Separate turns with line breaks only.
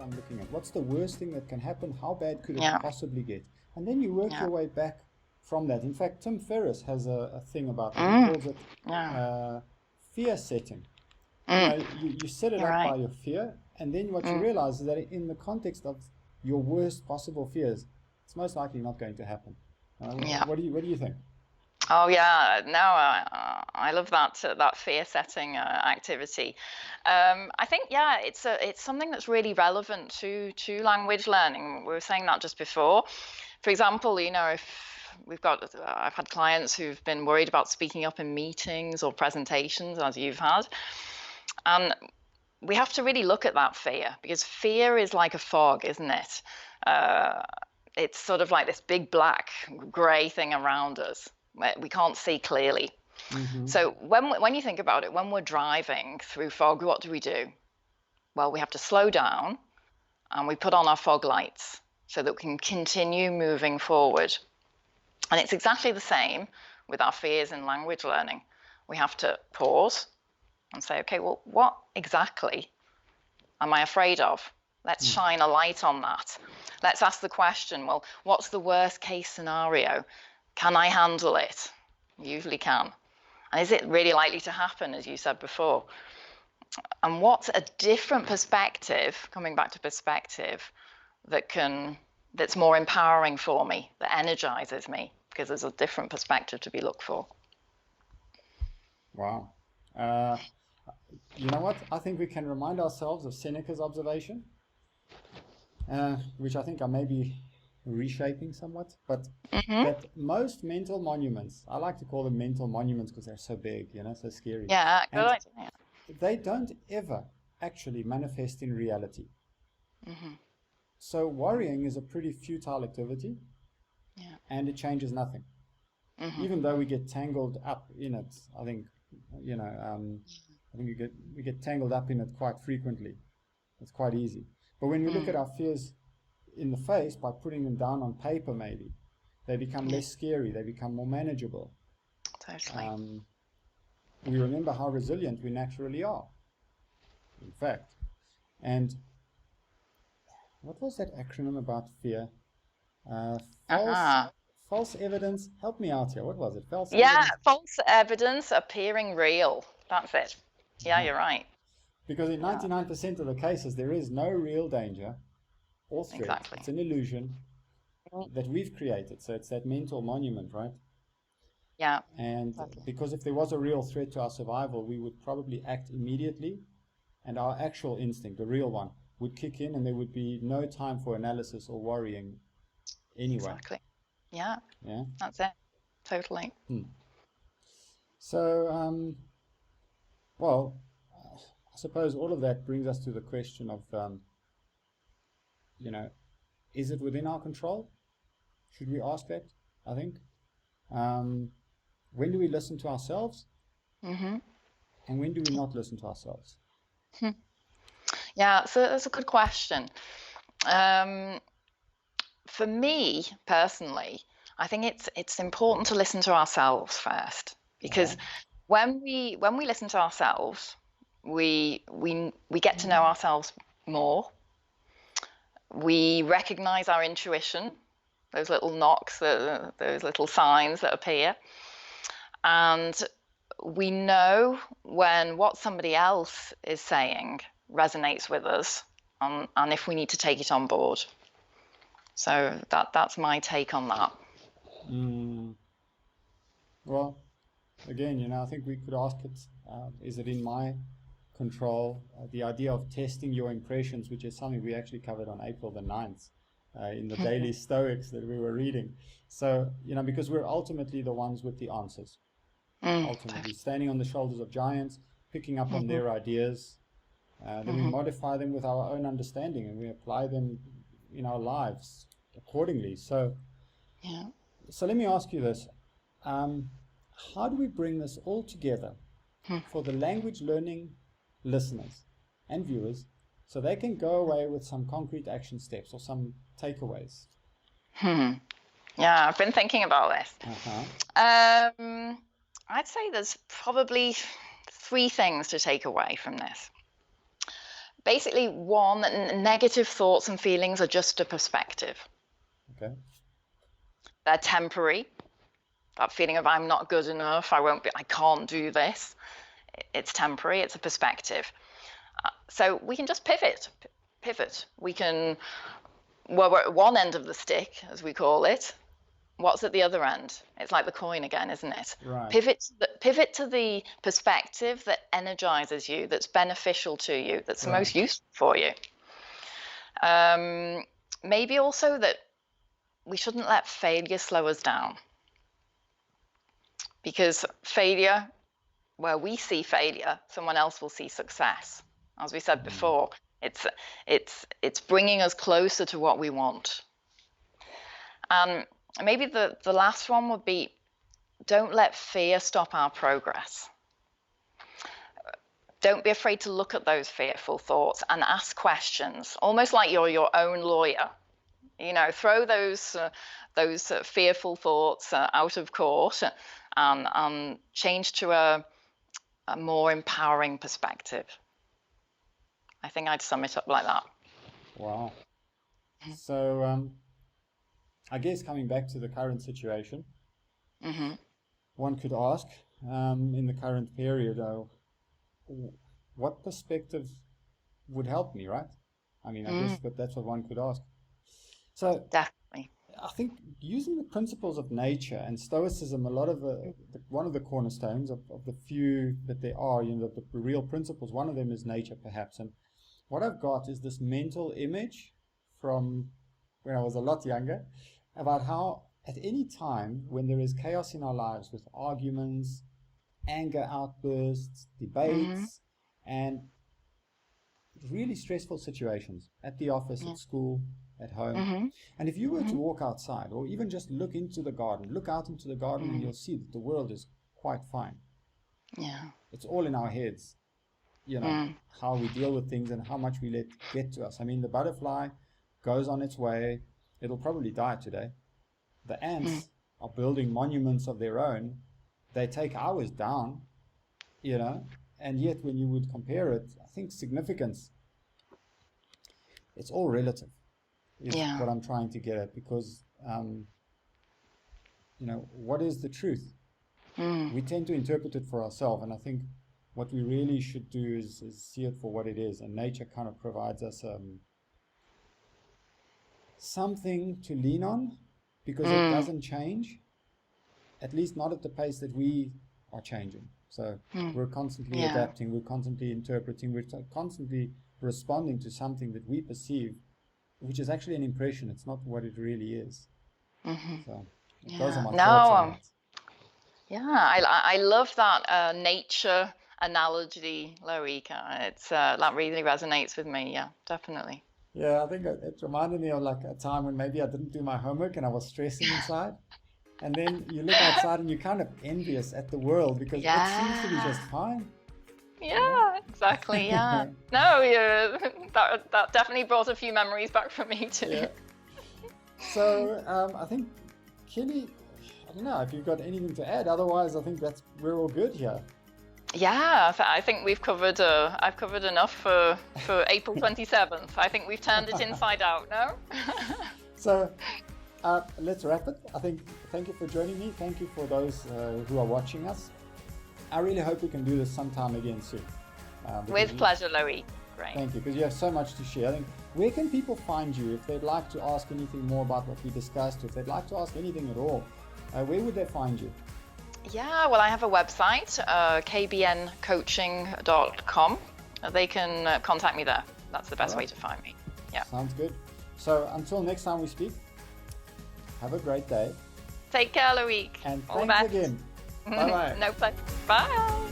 I'm looking at? What's the worst thing that can happen? How bad could it
Yeah.
possibly get? And then you work
Yeah.
your way back from that. In fact, Tim Ferriss has a thing about that. He
Mm.
calls it
Yeah.
fear setting.
Mm.
You set it
You're
up
right.
by your fear, and then what you
Mm.
realize is that in the context of your worst possible fears, it's most likely not going to happen.
Yeah.
What do you think?
Oh yeah, no, I love that fear setting activity. I think it's something that's really relevant to language learning. We were saying that just before. For example, if I've had clients who've been worried about speaking up in meetings or presentations, as you've had, and we have to really look at that fear, because fear is like a fog, isn't it? It's sort of like this big black grey thing around us. We can't see clearly.
Mm-hmm.
So when you think about it, when we're driving through fog, what do? Well, we have to slow down and we put on our fog lights so that we can continue moving forward. And it's exactly the same with our fears in language learning. We have to pause and say, okay, well, what exactly am I afraid of? Let's shine a light on that. Let's ask the question, well, what's the worst case scenario? Can I handle it? You usually can. And is it really likely to happen, as you said before? And what's a different perspective, coming back to perspective, that's more empowering for me, that energizes me, because there's a different perspective to be looked for.
Wow. You know what? I think we can remind ourselves of Seneca's observation, which I think I may be reshaping somewhat, but that most mental monuments, I like to call them mental monuments because they're so big, so scary.
Yeah, good
And
idea.
they don't ever actually manifest in reality. So worrying is a pretty futile activity, and it changes nothing. Even though we get tangled up in it, I think, I think we get tangled up in it quite frequently. It's quite easy. But when we look at our fears in the face, by putting them down on paper, maybe they become less scary. They become more manageable.
Totally.
We remember how resilient we naturally are, in fact. And what was that acronym about fear? False evidence. Help me out here. What was it? False evidence?
False evidence appearing real. That's it. Yeah, you're right.
Because in 99% of the cases, there is no real danger or threat.
Exactly.
It's an illusion that we've created. So it's that mental monument, right?
Yeah.
And
Exactly.
because if there was a real threat to our survival, we would probably act immediately, and our actual instinct, the real one, would kick in, and there would be no time for analysis or worrying anyway.
Exactly. Yeah.
Yeah.
That's it. Totally.
So, well, I suppose all of that brings us to the question of, is it within our control? Should we ask that? I think. When do we listen to ourselves? And when do we not listen to ourselves?
Yeah, so that's a good question. For me personally, I think it's important to listen to ourselves first, because when we listen to ourselves, we get to know ourselves more. We recognize our intuition, those little knocks, those little signs that appear, and we know when what somebody else is saying resonates with us, and if we need to take it on board. So that's my take on that.
Well, again, I think we could ask it, is it in my control? The idea of testing your impressions, which is something we actually covered on April the 9th in the daily Stoics that we were reading. So, because we're ultimately the ones with the answers. Ultimately, standing on the shoulders of giants, picking up on their ideas, then we modify them with our own understanding, and we apply them in our lives accordingly. So let me ask you this. How do we bring this all together for the language learning listeners and viewers, so they can go away with some concrete action steps or some takeaways?
Yeah, I've been thinking about this. I'd say there's probably 3 things to take away from this. Basically, one, negative thoughts and feelings are just a perspective.
Okay.
They're temporary. That feeling of I'm not good enough, I can't do this. It's temporary, it's a perspective. So we can just pivot. We can, well, we're at one end of the stick, as we call it. What's at the other end? It's like the coin again, isn't it?
Right.
Pivot to the perspective that energizes you, that's beneficial to you, that's
Right.
most useful for you. Maybe also that we shouldn't let failure slow us down. Because failure, where we see failure, someone else will see success. As we said before, it's bringing us closer to what we want. Maybe the last one would be, don't let fear stop our progress. Don't be afraid to look at those fearful thoughts and ask questions, almost like you're your own lawyer. Throw those fearful thoughts out of court and change to a more empowering perspective. I think I'd sum it up like that.
Wow. So, I guess coming back to the current situation, one could ask, in the current period, what perspective would help me, right? I mean, I guess that's what one could ask. So,
definitely.
I think using the principles of nature and stoicism, a lot of one of the cornerstones of the few that there are, the real principles, one of them is nature, perhaps. And what I've got is this mental image from when I was a lot younger about how at any time when there is chaos in our lives with arguments, anger outbursts, debates, and really stressful situations at the office, at school, at home. And if you were to walk outside or even just look out into the garden and you'll see that the world is quite fine.
Yeah.
It's all in our heads, how we deal with things and how much we let get to us. I mean, the butterfly goes on its way. It'll probably die today. The ants are building monuments of their own. They take ours down, and yet when you would compare it, I think significance, it's all relative. Is what I'm trying to get at, because what is the truth? We tend to interpret it for ourselves, and I think what we really should do is see it for what it is, and nature kind of provides us something to lean on, because it doesn't change, at least not at the pace that we are changing. So we're constantly adapting, we're constantly interpreting, we're constantly responding to something that we perceive, which is actually an impression. It's not what it really is. So those are my thoughts on that.
I love that nature analogy, Loic. That really resonates with me. Yeah, definitely.
Yeah, I think it reminded me of like a time when maybe I didn't do my homework and I was stressing inside. And then you look outside and you're kind of envious at the world because it seems to be just fine.
Yeah, exactly. Yeah. No, that definitely brought a few memories back for me too.
Yeah. So I think, Kelly, I don't know if you've got anything to add. Otherwise, I think we're all good here.
Yeah, I think we've covered. I've covered enough for April 27th. I think we've turned it inside out. No.
So let's wrap it. I think. Thank you for joining me. Thank you for those who are watching us. I really hope we can do this sometime again soon.
With pleasure, Loic. Great.
Thank you, because you have so much to share. I think, where can people find you if they'd like to ask anything more about what we discussed, if they'd like to ask anything at all? Where would they find you?
Yeah, well, I have a website, kbncoaching.com. They can contact me there. That's the best way to find me. Yeah.
Sounds good. So until next time we speak, have a great day.
Take care, Loic.
And thanks again. Bye-bye.
No pleasure. Bye.